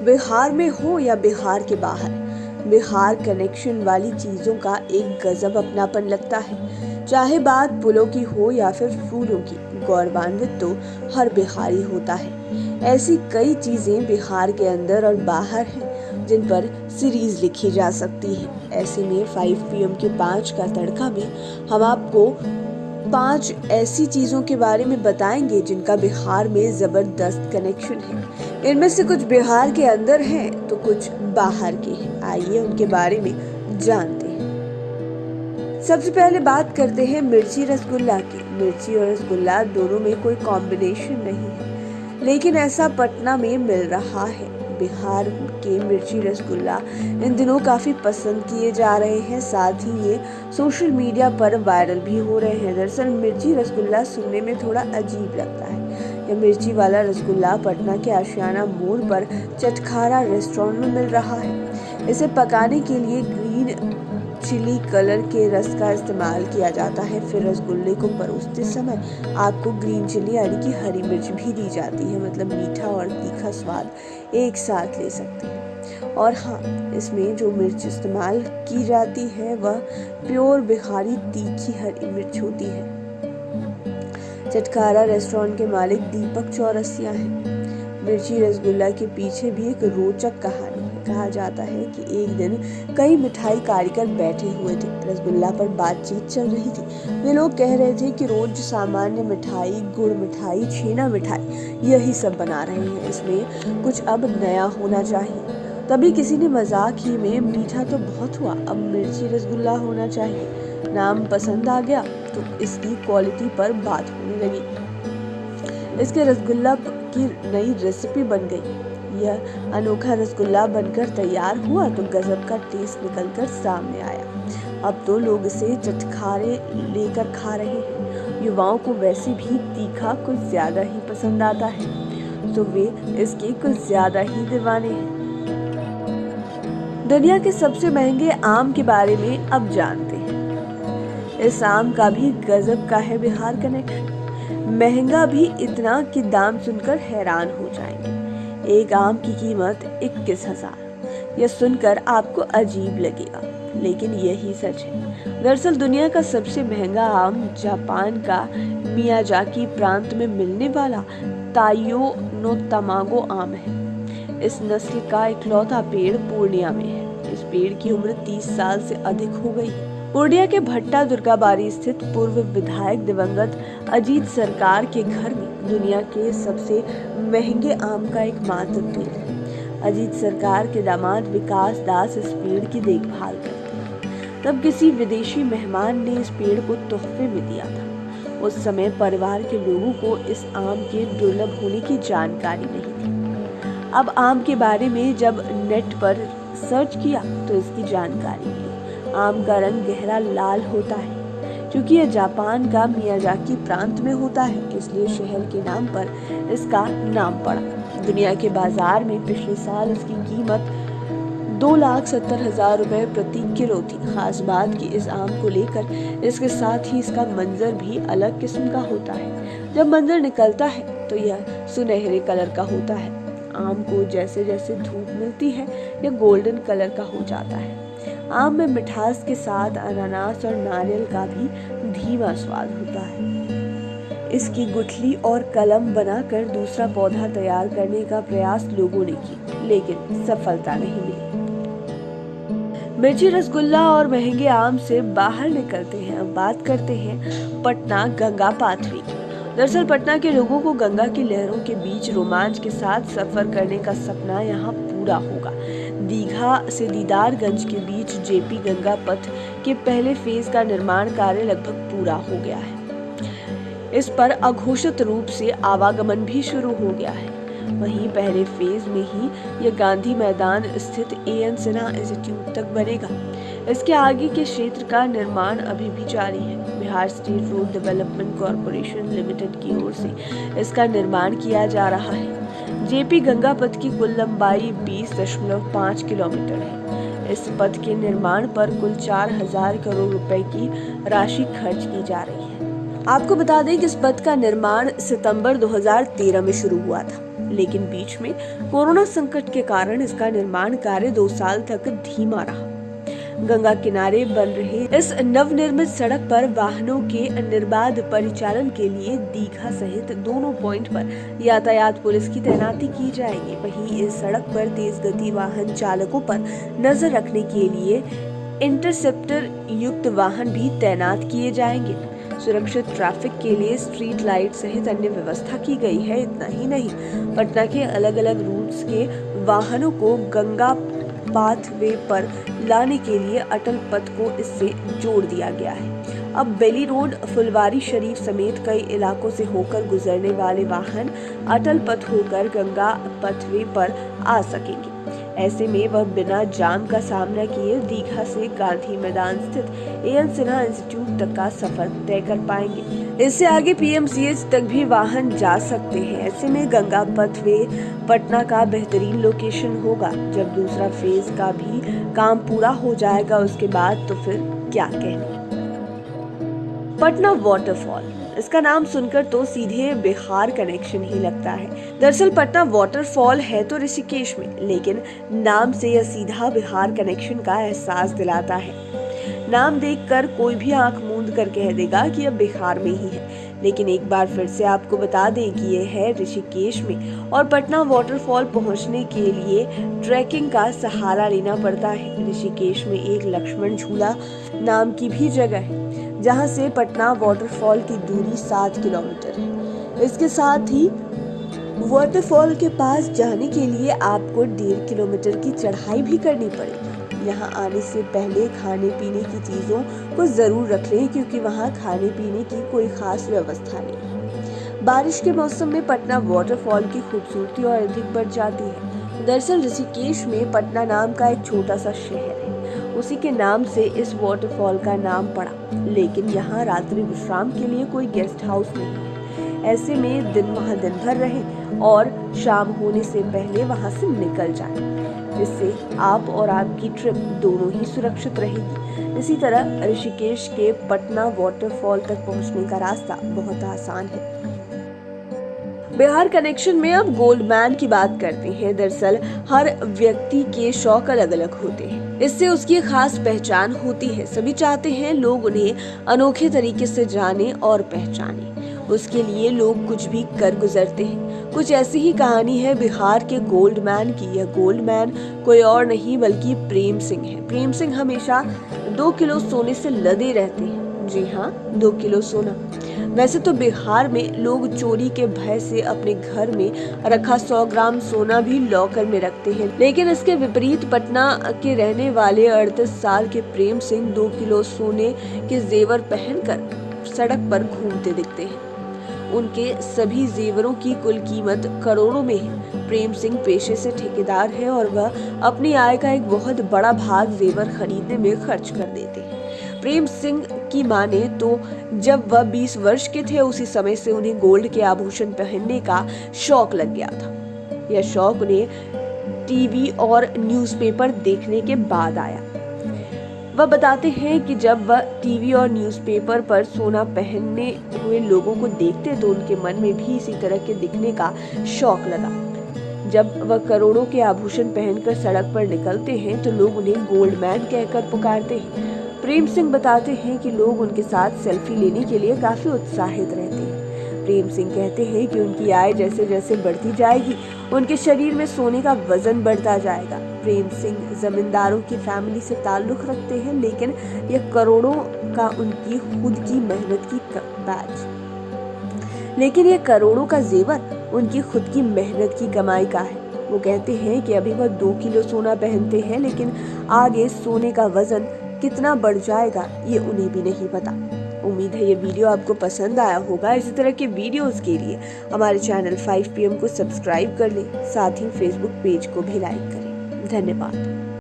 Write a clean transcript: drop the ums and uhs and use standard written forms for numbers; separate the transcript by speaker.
Speaker 1: बिहार में हो या बिहार के बाहर, बिहार कनेक्शन वाली चीज़ों का एक गजब अपनापन लगता है। चाहे बात पुलों की हो या फिर फूलों की, गौरवान्वित तो हर बिहारी होता है। ऐसी कई चीज़ें बिहार के अंदर और बाहर हैं जिन पर सीरीज लिखी जा सकती है। ऐसे में 5 PM के 5 का तड़का में हम आपको 5 ऐसी चीज़ों के बारे में बताएंगे जिनका बिहार में ज़बरदस्त कनेक्शन है। इनमें से कुछ बिहार के अंदर हैं तो कुछ बाहर के हैं। आइए उनके बारे में जानते हैं। सबसे पहले बात करते हैं मिर्ची रसगुल्ला की। मिर्ची और रसगुल्ला दोनों में कोई कॉम्बिनेशन नहीं है, लेकिन ऐसा पटना में मिल रहा है। बिहार के मिर्ची रसगुल्ला इन दिनों काफी पसंद किए जा रहे हैं, साथ ही ये सोशल मीडिया पर वायरल भी हो रहे हैं। दरअसल मिर्ची रसगुल्ला सुनने में थोड़ा अजीब लगता है। यह मिर्ची वाला रसगुल्ला पटना के आशियाना मोड़ पर चटखारा रेस्टोरेंट में मिल रहा है। इसे पकाने के लिए ग्रीन चिली कलर के रस का इस्तेमाल किया जाता है। फिर रसगुल्ले को परोसते समय आपको ग्रीन चिली यानी कि हरी मिर्च भी दी जाती है, मतलब मीठा और तीखा स्वाद एक साथ ले सकते हैं। और हाँ, इसमें जो मिर्च इस्तेमाल की जाती है वह प्योर बिहारी तीखी हरी मिर्च होती है। चटखारा रेस्टोरेंट के मालिक दीपक चौरसिया हैं। मिर्ची रसगुल्ला के पीछे भी एक रोचक कहानी है। कहा जाता है कि एक दिन कई मिठाई कारीगर बैठे हुए थे। रसगुल्ला पर बातचीत चल रही थी। वे लोग कह रहे थे कि रोज सामान्य मिठाई, गुड़ मिठाई, छेना मिठाई यही सब बना रहे हैं, इसमें कुछ अब नया होना चाहिए। तभी किसी ने मजाक ही में, मीठा तो बहुत हुआ, अब मिर्ची रसगुल्ला होना चाहिए। नाम पसंद आ गया तो इसकी क्वालिटी पर बात होने लगी। इसके रसगुल्ला की नई रेसिपी बन गई। यह अनोखा रसगुल्ला बनकर तैयार हुआ तो गजब का टेस्ट निकलकर सामने आया। अब तो लोग इसे चटखारे लेकर खा रहे हैं। युवाओं को वैसे भी तीखा कुछ ज्यादा ही पसंद आता है, तो वे इसके कुछ ज्यादा ही दीवाने हैं। दुनिया के सबसे महंगे आम के बारे में अब जानते हैं। इस आम का भी गजब का है बिहार कनेक्शन। महंगा भी इतना कि दाम सुनकर हैरान हो जाएंगे। एक आम की कीमत 21,000। यह सुनकर आपको अजीब लगेगा, लेकिन यही सच है। दरअसल दुनिया का सबसे महंगा आम जापान का मियाजाकी प्रांत में मिलने वाला ताइयो नो तमागो आम है। इस नस्ल का इकलौता पेड़ पूर्णिया में है। इस पेड़ की उम्र 30 साल से अधिक हो गई है। पूर्णिया के भट्टा दुर्गाबारी स्थित पूर्व विधायक दिवंगत अजीत सरकार के घर में दुनिया के सबसे महंगे आम का एक मात्र पेड़ है। अजीत सरकार के दामाद विकास दास इस पेड़ की देखभाल करते हैं। तब किसी विदेशी मेहमान ने इस पेड़ को तोहफे में दिया था। उस समय परिवार के लोगों को इस आम के दुर्लभ होने की जानकारी नहीं थी। अब आम के बारे में जब नेट पर सर्च किया तो इसकी जानकारी मिली। आम का रंग गहरा लाल होता है। क्योंकि यह जापान का मियाजाकी प्रांत में होता है, इसलिए शहर के नाम पर इसका नाम पड़ा। दुनिया के बाजार में पिछले साल इसकी कीमत 2,70,000 रुपए प्रति किलो थी। खास बात कि इस आम को लेकर इसके साथ ही इसका मंजर भी अलग किस्म का होता है। जब मंजर निकलता है तो यह सुनहरे कलर का होता है। आम को जैसे जैसे धूप मिलती है यह गोल्डन कलर का हो जाता है। आम में मिठास के साथ अनानास और नारियल का भी धीमा स्वाद होता है। इसकी गुठली और कलम बनाकर दूसरा पौधा तैयार करने का प्रयास लोगों ने की, लेकिन सफलता नहीं मिली। मिर्ची रसगुल्ला और महंगे आम से बाहर निकलते हैं। अब बात करते हैं पटना गंगा पाथवी की। दरअसल पटना के लोगों को गंगा की लहरों के बीच रोमांच के साथ सफर करने का सपना यहाँ पूरा होगा। दीघा से दीदारगंज के बीच जेपी गंगा पथ के पहले फेज का निर्माण कार्य लगभग पूरा हो गया है। इस पर अघोषित रूप से आवागमन भी शुरू हो गया है। वहीं पहले फेज में ही यह गांधी मैदान स्थित AN सिन्हा इंस्टीट्यूट तक बनेगा। इसके आगे के क्षेत्र का निर्माण अभी भी जारी है। Bihar state road development corporation limited की ओर से इसका निर्माण किया जा रहा है। जेपी गंगा पथ की कुल लंबाई 20.5 किलोमीटर है। इस पथ के निर्माण पर कुल 4,000 करोड़ रुपए की राशि खर्च की जा रही है। आपको बता दें कि इस पथ का निर्माण सितंबर 2013 में शुरू हुआ था। लेकिन बीच में कोरोना संकट के कारण इसका निर्माण कार्य 2 साल तक धीमा रहा। गंगा किनारे बन रही इस नवनिर्मित सड़क पर वाहनों के निर्बाध परिचालन के लिए दीघा सहित दोनों पॉइंट पर यातायात पुलिस की तैनाती की जाएगी। वहीं इस सड़क पर तेज गति वाहन चालकों पर नजर रखने के लिए इंटरसेप्टर युक्त वाहन भी तैनात किए जाएंगे। सुरक्षित ट्रैफिक के लिए स्ट्रीट लाइट सहित अन्य व्यवस्था की गई है। इतना ही नहीं, पटना के अलग अलग रूट्स के वाहनों को गंगा पाथवे पर लाने के लिए अटल पथ को इससे जोड़ दिया गया है। अब बेली रोड, फुलवारी शरीफ समेत कई इलाकों से होकर गुजरने वाले वाहन अटल पथ होकर गंगा पथवे पर आ सकेंगे। ऐसे में वह बिना जाम का सामना किए दीघा से गांधी मैदान स्थित एएन सिन्हा इंस्टीट्यूट तक का सफर तय कर पाएंगे। इससे आगे पीएमसीएच तक भी वाहन जा सकते हैं। ऐसे में गंगा पथवे पटना का बेहतरीन लोकेशन होगा। जब दूसरा फेज का भी काम पूरा हो जाएगा उसके बाद तो फिर क्या कहने। पटना वाटरफॉल, इसका नाम सुनकर तो सीधे बिहार कनेक्शन ही लगता है। दरअसल पटना वाटरफॉल है तो ऋषिकेश में, लेकिन नाम से यह सीधा बिहार कनेक्शन का एहसास दिलाता है। नाम देखकर कोई भी आंख मूंद कर कह देगा कि यह बिहार में ही है, लेकिन एक बार फिर से आपको बता दें कि यह है ऋषिकेश में और पटना वाटरफॉल पहुंचने के लिए ट्रैकिंग का सहारा लेना पड़ता है। ऋषिकेश में एक लक्ष्मण झूला नाम की भी जगह है, जहां से पटना वाटरफॉल की दूरी 7 किलोमीटर है। इसके साथ ही वाटरफॉल के पास जाने के लिए आपको 1.5 किलोमीटर की चढ़ाई भी करनी पड़ेगी। यहाँ आने से पहले खाने पीने की चीजों को जरूर रख लें, क्योंकि वहाँ खाने पीने की कोई खास व्यवस्था नहीं है। बारिश के मौसम में पटना वाटरफॉल की खूबसूरती और अधिक बढ़ जाती है। दरअसल ऋषिकेश में पटना नाम का एक छोटा सा शहर है, उसी के नाम से इस वाटरफॉल का नाम पड़ा, लेकिन यहाँ रात्रि विश्राम के लिए कोई गेस्ट हाउस नहीं है। ऐसे में वहाँ दिन भर रहें और शाम होने से पहले वहाँ से निकल जाएं। इससे आप और आपकी ट्रिप दोनों ही सुरक्षित रहेगी। इसी तरह ऋषिकेश के पटना वाटरफॉल तक पहुँचने का रास्ता बहुत आसान है। बिहार कनेक्शन में अब गोल्डमैन की बात करते हैं। दरअसल हर व्यक्ति के शौक अलग अलग होते हैं, इससे उसकी खास पहचान होती है। सभी चाहते हैं लोग उन्हें अनोखे तरीके से जाने और पहचाने। उसके लिए लोग कुछ भी कर गुजरते हैं। कुछ ऐसी ही कहानी है बिहार के गोल्डमैन की। यह गोल्डमैन कोई और नहीं बल्कि प्रेम सिंह है। प्रेम सिंह हमेशा 2 किलो सोने से लदे रहते हैं। जी हाँ, 2 किलो सोना। वैसे तो बिहार में लोग चोरी के भय से अपने घर में रखा 100 ग्राम सोना भी लॉकर में रखते हैं, लेकिन इसके विपरीत पटना के रहने वाले 38 साल के प्रेम सिंह 2 किलो सोने के जेवर पहनकर सड़क पर घूमते दिखते हैं। उनके सभी जेवरों की कुल कीमत करोड़ों में है। प्रेम सिंह पेशे से ठेकेदार है और वह अपनी आय का एक बहुत बड़ा भाग जेवर खरीदने में खर्च कर देते हैं। प्रेम सिंह की माने तो जब वह 20 वर्ष के थे उसी समय से उन्हें गोल्ड के आभूषण पहनने का शौक लग गया था। यह शौक उन्हें टीवी और न्यूज़पेपर देखने के बाद आया। वह बताते हैं कि जब वह टीवी और न्यूज़पेपर पर सोना पहनने हुए लोगों को देखते तो उनके मन में भी इसी तरह के दिखने का शौक लगा। जब वह करोड़ों के आभूषण पहनकर सड़क पर निकलते हैं तो लोग उन्हें गोल्डमैन कहकर पुकारते हैं। प्रेम सिंह बताते हैं कि लोग उनके साथ सेल्फी लेने के लिए काफी उत्साहित रहते हैं। प्रेम सिंह कहते हैं कि उनकी आय जैसे जैसे बढ़ती जाएगी उनके शरीर में सोने का वजन बढ़ता जाएगा। प्रेम सिंह जमींदारों की फैमिली से ताल्लुक रखते हैं, लेकिन यह करोड़ों का उनकी खुद की मेहनत की करोड़ों का जेवर उनकी खुद की मेहनत की कमाई का है। वो कहते हैं कि अभी वह 2 किलो सोना पहनते हैं, लेकिन आगे सोने का वजन कितना बढ़ जाएगा ये उन्हें भी नहीं पता। उम्मीद है ये वीडियो आपको पसंद आया होगा। इसी तरह के वीडियोस के लिए हमारे चैनल 5 PM को सब्सक्राइब कर लें, साथ ही फेसबुक पेज को भी लाइक करें। धन्यवाद।